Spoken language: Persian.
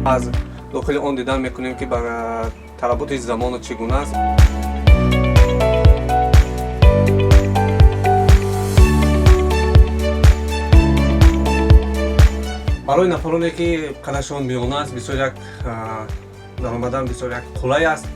از داخل آن دیدن میکنیم که برای ترابط زمان چگونه است. برای نفرانی که قدشان میانه است بسیار یک درآمدن بسیار یک قولای است.